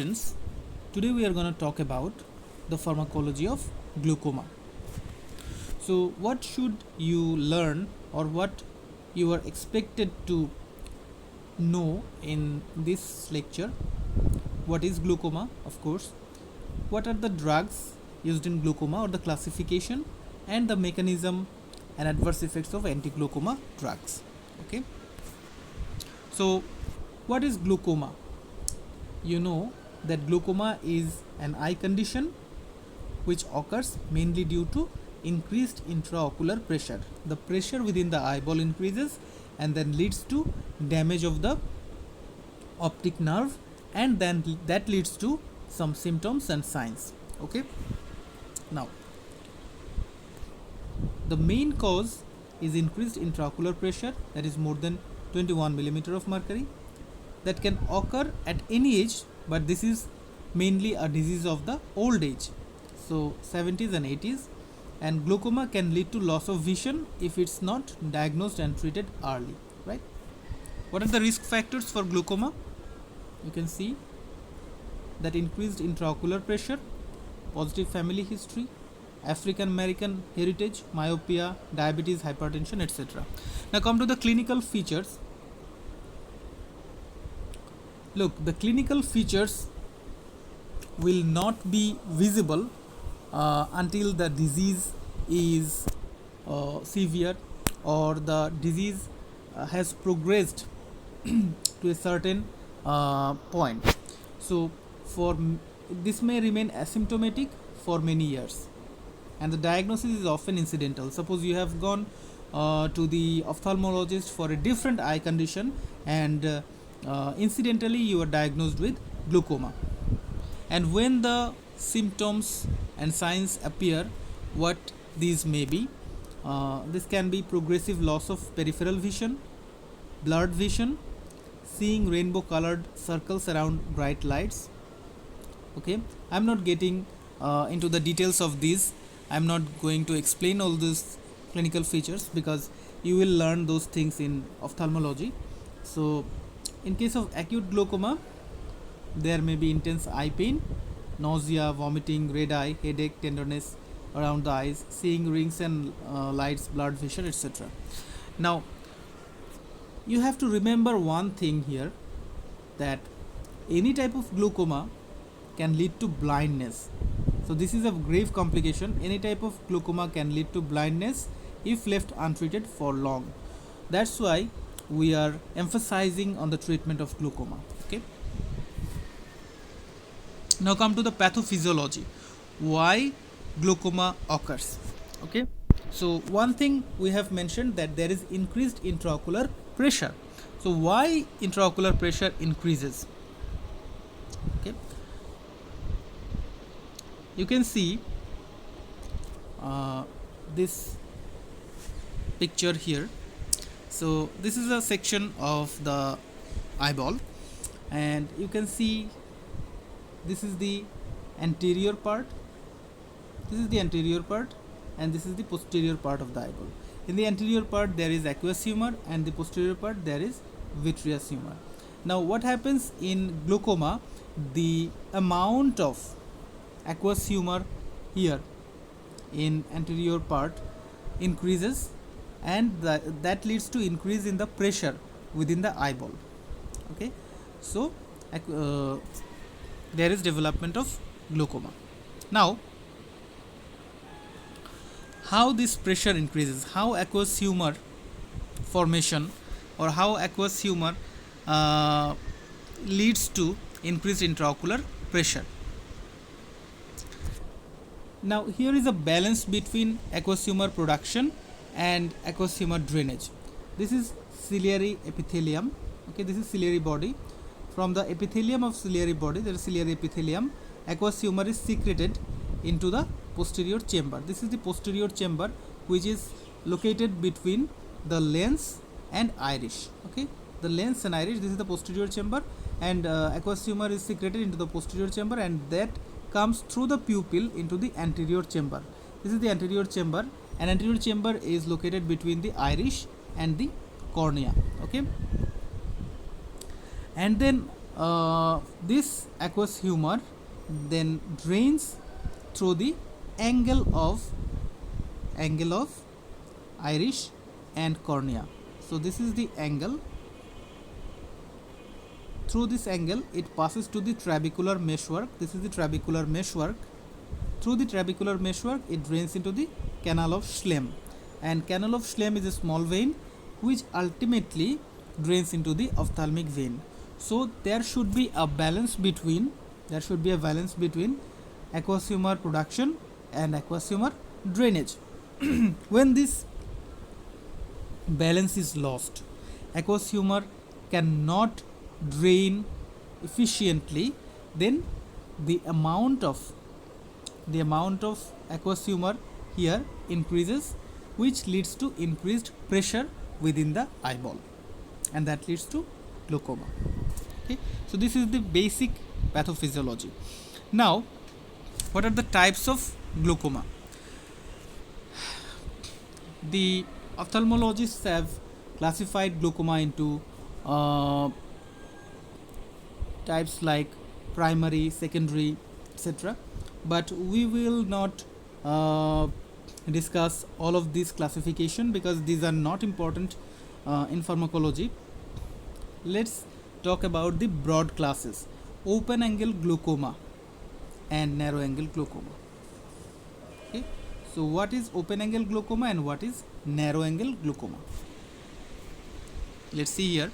Friends, today we are going to talk about the pharmacology of glaucoma. So, what should you learn or what you are expected to know in this lecture? What is glaucoma, of course? What are the drugs used in glaucoma or the classification and the mechanism and adverse effects of anti-glaucoma drugs? Okay. So, what is glaucoma? You know that glaucoma is an eye condition which occurs mainly due to increased intraocular pressure. The pressure within the eyeball increases and then leads to damage of the optic nerve, and then that leads to some symptoms and signs. Okay. Now, the main cause is increased intraocular pressure, that is more than 21 millimeter of mercury, that can occur at any age, but this is mainly a disease of the old age, so 70s and 80s. And glaucoma can lead to loss of vision if it's not diagnosed and treated early, right? What are the risk factors for glaucoma? You can see that increased intraocular pressure, positive family history, African American heritage, myopia, diabetes, hypertension, etc. Now come to the clinical features. Look, the clinical features will not be visible until the disease is severe, or the disease has progressed to a certain point. So, this may remain asymptomatic for many years, and the diagnosis is often incidental. Suppose you have gone to the ophthalmologist for a different eye condition, and incidentally you are diagnosed with glaucoma. And when the symptoms and signs appear, what these may be, this can be progressive loss of peripheral vision, blurred vision, seeing rainbow colored circles around bright lights. Okay, I'm not getting into the details of these. I'm not going to explain all these clinical features because you will learn those things in ophthalmology. So in case of acute glaucoma, there may be intense eye pain, nausea, vomiting, red eye, headache, tenderness around the eyes, seeing rings and lights, blurred vision, etc. Now, you have to remember one thing here, that any type of glaucoma can lead to blindness. So this is a grave complication. Any type of glaucoma can lead to blindness if left untreated for long. That's why we are emphasizing on the treatment of glaucoma. Okay. Now come to the pathophysiology. Why glaucoma occurs? Okay. So one thing we have mentioned, that there is increased intraocular pressure. So why intraocular pressure increases? Okay. You can see this picture here. So this is a section of the eyeball, and you can see this is the anterior part, this is the anterior part, and this is the posterior part of the eyeball. In the anterior part there is aqueous humor, and the posterior part there is vitreous humor. Now what happens in glaucoma, the amount of aqueous humor here in anterior part increases, and that leads to increase in the pressure within the eyeball. Okay, so there is development of glaucoma. Now, how this pressure increases, how aqueous humor formation or how aqueous humor leads to increased intraocular pressure. Now here is a balance between aqueous humor production and aqueous humor drainage. This is ciliary epithelium. Okay, this is ciliary body. From the epithelium of ciliary body, there is ciliary epithelium. Aqueous humor is secreted into the posterior chamber. This is the posterior chamber, which is located between the lens and iris. Okay, the lens and iris. This is the posterior chamber, and aqueous humor is secreted into the posterior chamber, and that comes through the pupil into the anterior chamber. This is the anterior chamber, and anterior chamber is located between the iris and the cornea. Okay, and then this aqueous humor then drains through the angle of iris and cornea. So this is the angle. Through this angle it passes to the trabecular meshwork. This is the trabecular meshwork. Through the trabecular meshwork it drains into the canal of Schlemm, and canal of Schlemm is a small vein which ultimately drains into the ophthalmic vein. So there should be a balance between aqueous humor production and aqueous humor drainage. When this balance is lost, aqueous humor cannot drain efficiently, then the amount of aqueous humor here increases, which leads to increased pressure within the eyeball, and that leads to glaucoma. Okay, so this is the basic pathophysiology. Now, what are the types of glaucoma? The ophthalmologists have classified glaucoma into types like primary, secondary, etc. But we will not discuss all of these classification because these are not important in pharmacology. Let's talk about the broad classes: open angle glaucoma and narrow angle glaucoma. Okay, so what is open angle glaucoma and what is narrow angle glaucoma? Let's see here.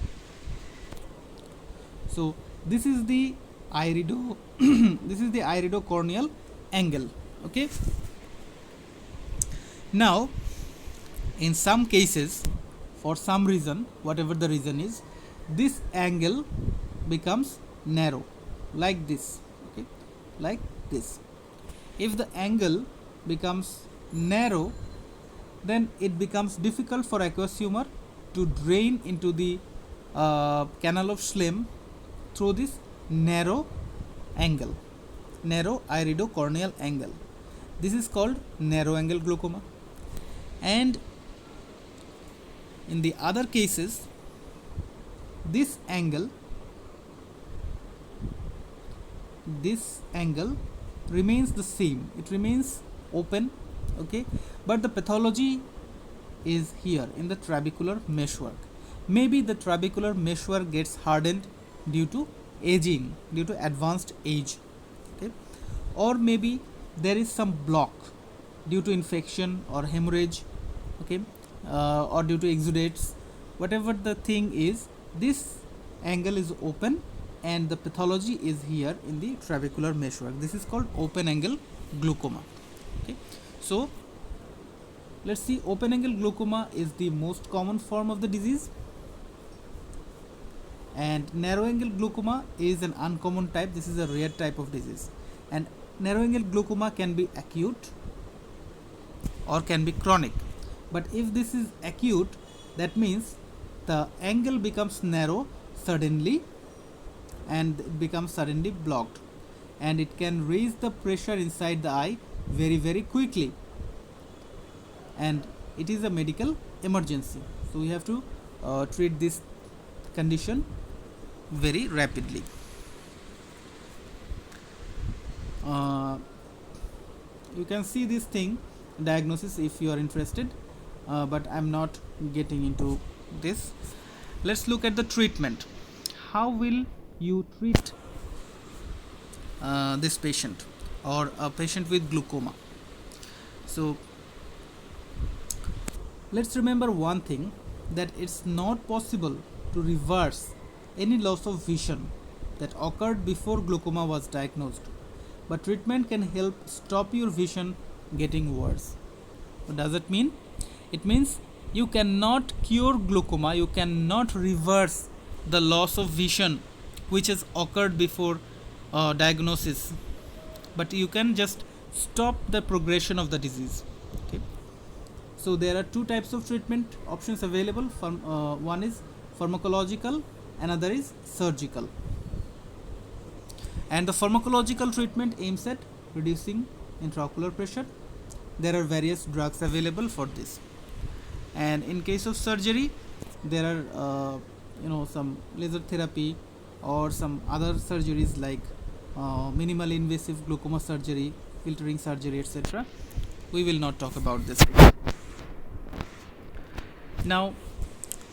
So this is the iridocorneal angle. Okay, now in some cases, for some reason, whatever the reason is, this angle becomes narrow like this. Okay, like this. If the angle becomes narrow, then it becomes difficult for aqueous humor to drain into the canal of Schlemm through this narrow angle, narrow iridocorneal angle. This is called narrow angle glaucoma. And in the other cases, this angle remains the same, it remains open. Okay, but the pathology is here in the trabecular meshwork. Maybe the trabecular meshwork gets hardened due to aging, due to advanced age. Okay, or maybe there is some block due to infection or hemorrhage. Okay, or due to exudates. Whatever the thing is, this angle is open and the pathology is here in the trabecular meshwork. This is called open angle glaucoma. Okay, so let's see. Open angle glaucoma is the most common form of the disease, and narrow angle glaucoma is an uncommon type. This is a rare type of disease, and narrow angle glaucoma can be acute or can be chronic. But if this is acute, that means the angle becomes narrow suddenly and it becomes suddenly blocked, and it can raise the pressure inside the eye very quickly, and it is a medical emergency. So we have to treat this condition very rapidly. You can see this thing, diagnosis, if you are interested, but I'm not getting into this. Let's look at the treatment. How will you treat this patient or a patient with glaucoma? So let's remember one thing, that it's not possible to reverse any loss of vision that occurred before glaucoma was diagnosed, but treatment can help stop your vision getting worse. What does it mean? It means you cannot cure glaucoma, you cannot reverse the loss of vision which has occurred before diagnosis, but you can just stop the progression of the disease. Okay, so there are two types of treatment options available. One is pharmacological, another is surgical. And the pharmacological treatment aims at reducing intraocular pressure. There are various drugs available for this. And in case of surgery, there are some laser therapy or some other surgeries like minimal invasive glaucoma surgery, filtering surgery, etc. We will not talk about this. Now,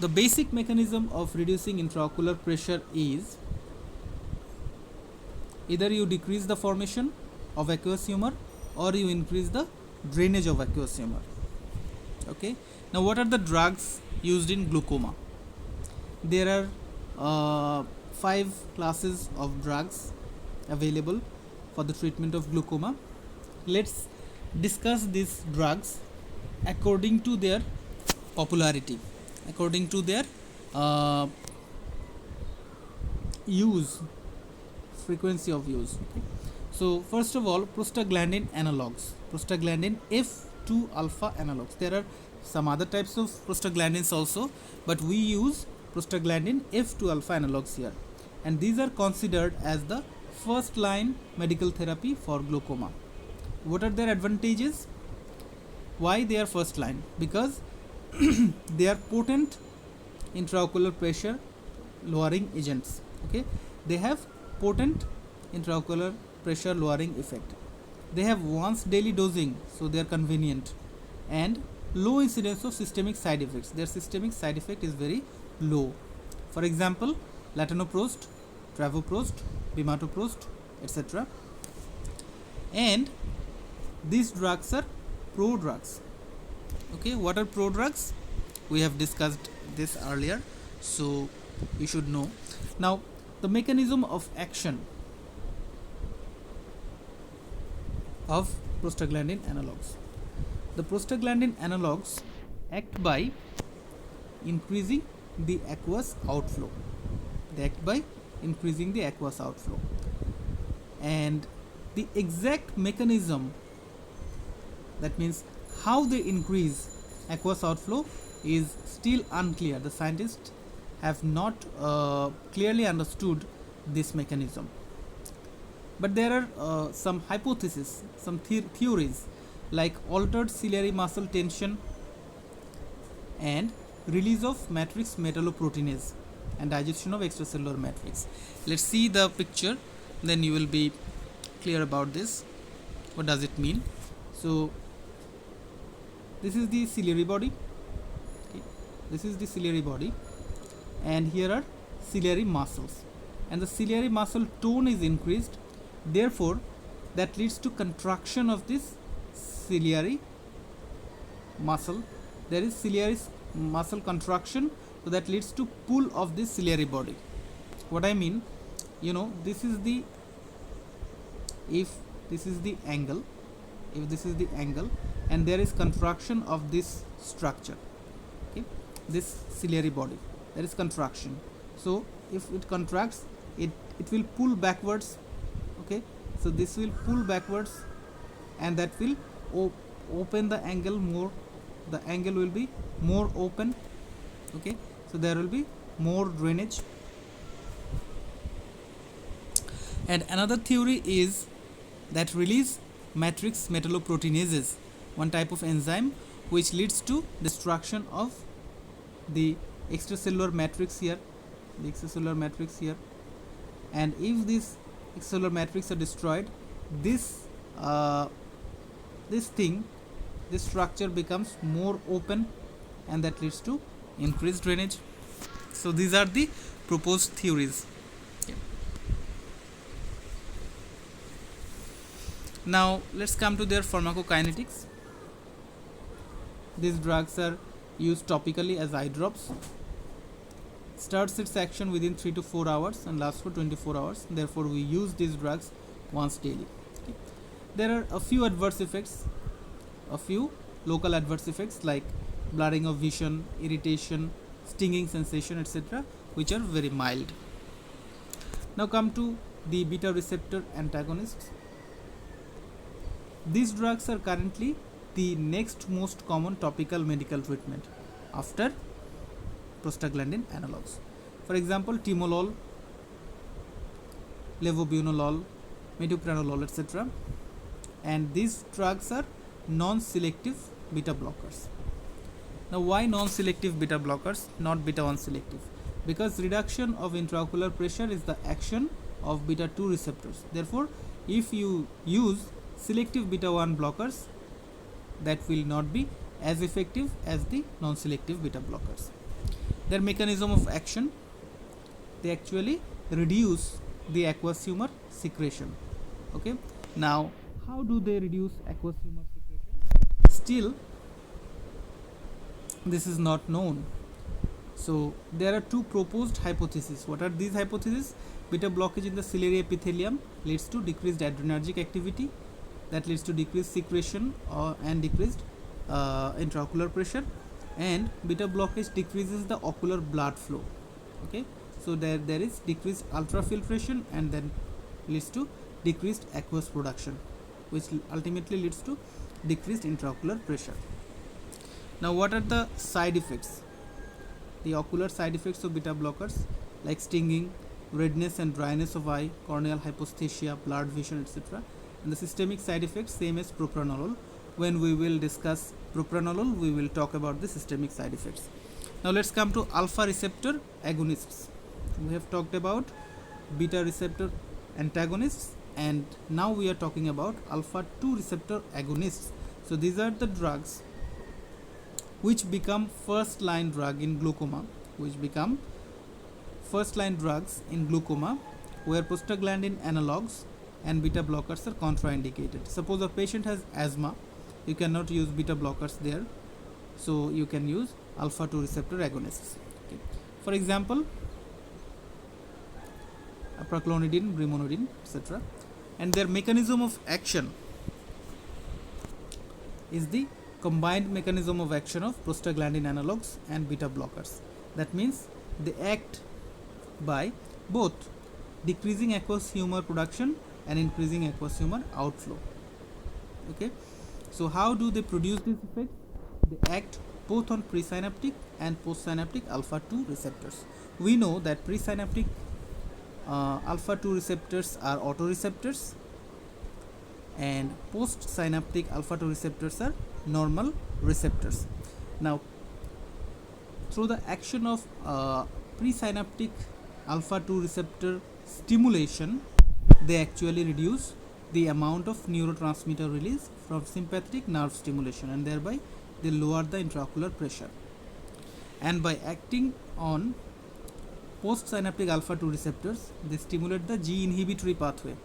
the basic mechanism of reducing intraocular pressure is either you decrease the formation of aqueous humor or you increase the drainage of aqueous humor. Okay. Now, what are the drugs used in glaucoma? There are 5 classes of drugs available for the treatment of glaucoma. Let's discuss these drugs according to their popularity, according to their use, frequency of use. Okay. So first of all, prostaglandin analogs, prostaglandin F2 alpha analogs. There are some other types of prostaglandins also, but we use prostaglandin F2 alpha analogs here, and these are considered as the first line medical therapy for glaucoma. What are their advantages? Why they are first line? Because they are potent intraocular pressure lowering agents. Okay, they have potent intraocular pressure lowering effect. They have once daily dosing, so they are convenient, and low incidence of systemic side effects. Their systemic side effect is very low. For example, latanoprost, travoprost, bimatoprost, etc. And these drugs are prodrugs. Okay, what are prodrugs? We have discussed this earlier, so you should know. Now, the mechanism of action of prostaglandin analogs. The prostaglandin analogs act by increasing the aqueous outflow. They act by increasing the aqueous outflow, and the exact mechanism, that means how they increase aqueous outflow, is still unclear. The scientists have not clearly understood this mechanism, but there are some hypotheses, some theories like altered ciliary muscle tension and release of matrix metalloproteinase and digestion of extracellular matrix. Let's see the picture, then you will be clear about this. What does it mean? So this is the ciliary body. Okay. This is the ciliary body, and here are ciliary muscles, and the ciliary muscle tone is increased, therefore that leads to contraction of this ciliary muscle. There is ciliary muscle contraction, so that leads to pull of this ciliary body. What I mean, this is the, if this is the angle, and there is contraction of this structure, okay, this ciliary body, there is contraction. So if it contracts, it will pull backwards. Okay, so this will pull backwards, and that will open the angle more. The angle will be more open. Okay, so there will be more drainage. And another theory is that release matrix metalloproteinases, one type of enzyme which leads to destruction of the extracellular matrix here, and if this extracellular matrix are destroyed, this structure becomes more open, and that leads to increased drainage. So these are the proposed theories. Yeah. Now let's come to their pharmacokinetics. These drugs are used topically as eye drops. Starts its action within 3 to 4 hours and lasts for 24 hours. Therefore, we use these drugs once daily. Okay. There are a few adverse effects, a few local adverse effects like blurring of vision, irritation, stinging sensation, etc., which are very mild. Now come to the beta receptor antagonists. These drugs are currently the next most common topical medical treatment after prostaglandin analogs. For example, timolol, levobunolol, metoprolol, etc. And these drugs are non-selective beta blockers. Now, why non-selective beta blockers, not beta 1 selective? because reduction of intraocular pressure is the action of beta 2 receptors. Therefore, if you use selective beta 1 blockers, that will not be as effective as the non-selective beta blockers. Their mechanism of action, they actually reduce the aqueous humor secretion. Okay, now how do they reduce aqueous humor secretion? Still, this is not known. So there are two proposed hypotheses. What are these hypotheses? Beta blockage in the ciliary epithelium leads to decreased adrenergic activity, that leads to decreased secretion and decreased intraocular pressure, and beta blockage decreases the ocular blood flow. Okay, so there is decreased ultrafiltration and then leads to decreased aqueous production, which ultimately leads to decreased intraocular pressure. Now what are the side effects? The ocular side effects of beta blockers, like stinging, redness and dryness of eye, corneal hyposthesia, blurred vision, etc. And the systemic side effects, same as propranolol. When we will discuss propranolol, we will talk about the systemic side effects. Now let's come to alpha receptor agonists. We have talked about beta receptor antagonists, and now we are talking about alpha 2 receptor agonists. So these are the drugs which become first line drug in glaucoma, where prostaglandin analogs and beta blockers are contraindicated. Suppose a patient has asthma, you cannot use beta blockers there, so you can use alpha 2 receptor agonists. Okay. For example, apraclonidine, brimonidine, etc. And their mechanism of action is the combined mechanism of action of prostaglandin analogs and beta blockers. That means they act by both decreasing aqueous humor production and increasing aqueous humor outflow. Okay, so how do they produce this effect? They act both on presynaptic and postsynaptic alpha 2 receptors. We know that presynaptic alpha 2 receptors are autoreceptors, and postsynaptic alpha 2 receptors are normal receptors. Now, through the action of presynaptic alpha 2 receptor stimulation, they actually reduce the amount of neurotransmitter release from sympathetic nerve stimulation, and thereby they lower the intraocular pressure. And by acting on postsynaptic alpha 2 receptors, they stimulate the G inhibitory pathway.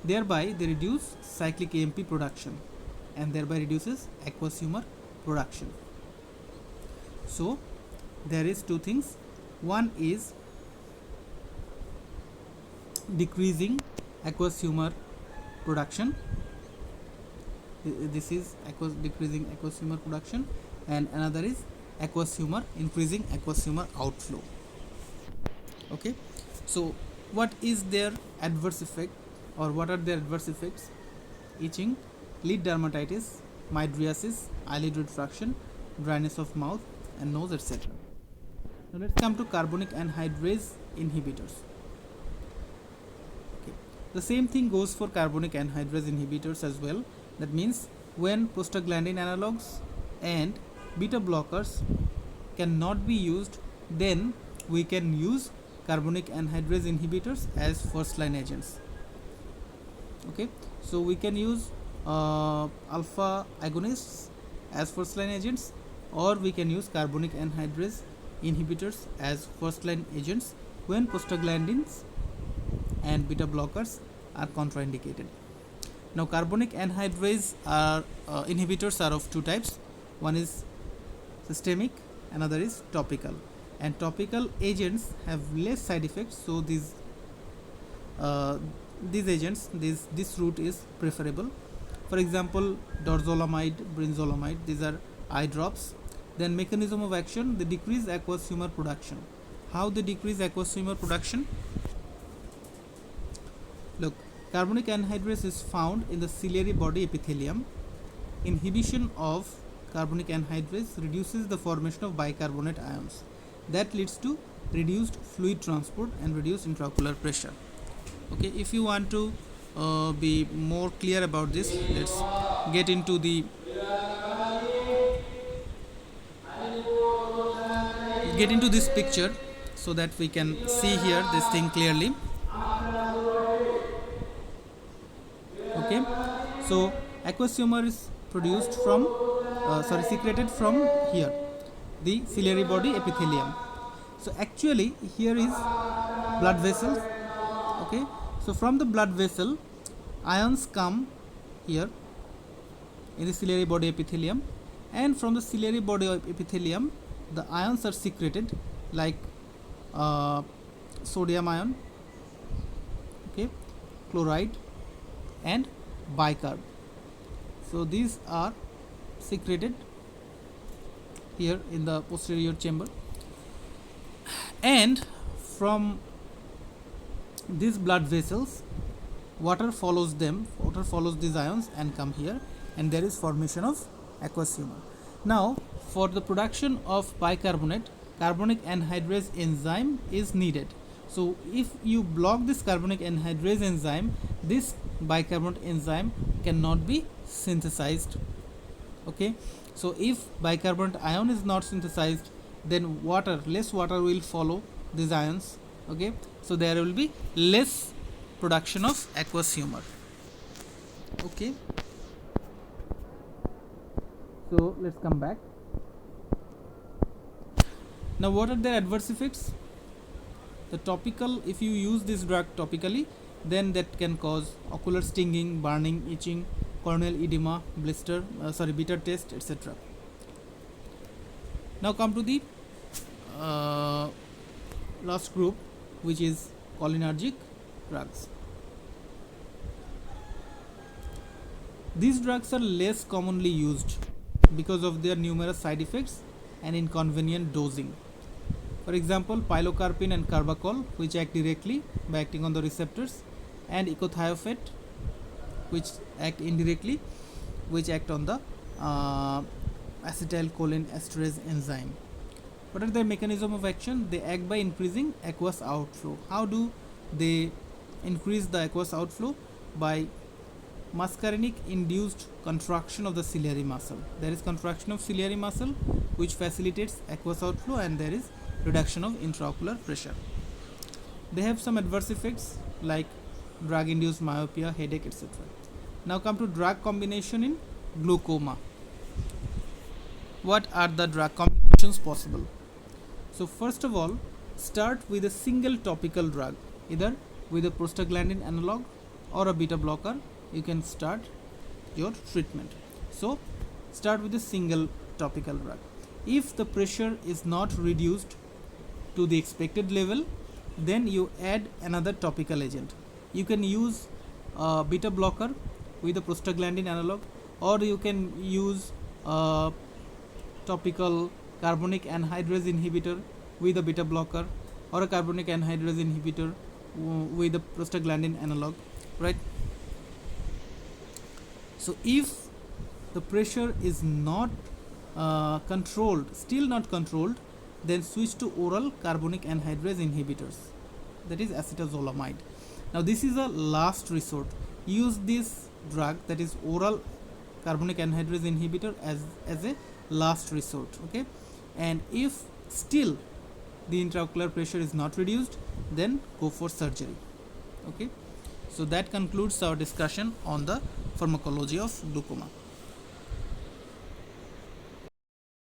Thereby they reduce cyclic AMP production, and thereby reduces aqueous humor production. So there is two things. One is decreasing aqueous humor production. This is decreasing aqueous humor production, and another is aqueous humor, increasing aqueous humor outflow. Okay, so what is their adverse effect, or what are their adverse effects? Itching, lid dermatitis, mydriasis, eyelid refraction, dryness of mouth and nose, etc. Now let's come to carbonic anhydrase inhibitors. Okay, the same thing goes for carbonic anhydrase inhibitors as well. That means when prostaglandin analogs and beta blockers cannot be used, then we can use carbonic anhydrase inhibitors as first line agents. Okay, so we can use alpha agonists as first line agents, or we can use carbonic anhydrase inhibitors as first line agents when prostaglandins and beta blockers are contraindicated. Now carbonic anhydrase inhibitors are of two types. One is systemic, another is topical, and topical agents have less side effects, so these agents, this route is preferable. For example, dorzolamide, brinzolamide, these are eye drops. Then mechanism of action, they decrease aqueous humor production. How they decrease aqueous humor production? Look, carbonic anhydrase is found in the ciliary body epithelium. Inhibition of carbonic anhydrase reduces the formation of bicarbonate ions. That leads to reduced fluid transport and reduced intraocular pressure. Okay, if you want to be more clear about this, let's get into this picture. so that we can see here this thing clearly. Okay, so aqueous humor is produced from secreted from here, the ciliary body epithelium. So actually here is blood vessels. Okay, so from the blood vessel ions come here in the ciliary body epithelium, and from the ciliary body epithelium the ions are secreted like sodium ion, okay, chloride and bicarb. So these are secreted here in the posterior chamber, and from these blood vessels water follows these ions and come here, and there is formation of aqueous humor. Now for the production of bicarbonate, carbonic anhydrase enzyme is needed. So if you block this carbonic anhydrase enzyme, this bicarbonate enzyme cannot be synthesized. Okay, so if bicarbonate ion is not synthesized, then less water will follow these ions. Okay, so there will be less production of aqueous humor. Okay, so let's come back. Now what are their adverse effects? The topical, if you use this drug topically, then that can cause ocular stinging, burning, itching, corneal edema, bitter taste, etc. Now come to the last group, which is cholinergic drugs. These drugs are less commonly used because of their numerous side effects and inconvenient dosing. For example, pilocarpine and carbachol, which act directly by acting on the receptors, and ecothiophat, which act indirectly, which act on the acetylcholine esterase enzyme. What are their mechanism of action? They act by increasing aqueous outflow. How do they increase the aqueous outflow? By muscarinic induced contraction of the ciliary muscle. There is contraction of ciliary muscle which facilitates aqueous outflow, and there is reduction of intraocular pressure. They have some adverse effects like drug induced myopia, headache, etc. Now come to drug combination in glaucoma. What are the drug combinations possible? So first of all, start with a single topical drug, either with a prostaglandin analog or a beta blocker. You can start your treatment. So start with a single topical drug. If the pressure is not reduced to the expected level, then you add another topical agent. You can use a beta blocker with a prostaglandin analog, or you can use a topical carbonic anhydrase inhibitor with a beta blocker, or a carbonic anhydrase inhibitor with a prostaglandin analog, right? So if the pressure is not still not controlled, then switch to oral carbonic anhydrase inhibitors, that is acetazolamide. Now this is a last resort. Use this drug, that is oral carbonic anhydrase inhibitor, as a last resort. Okay, and if still the intraocular pressure is not reduced, then go for surgery. Okay, so that concludes our discussion on the pharmacology of glaucoma.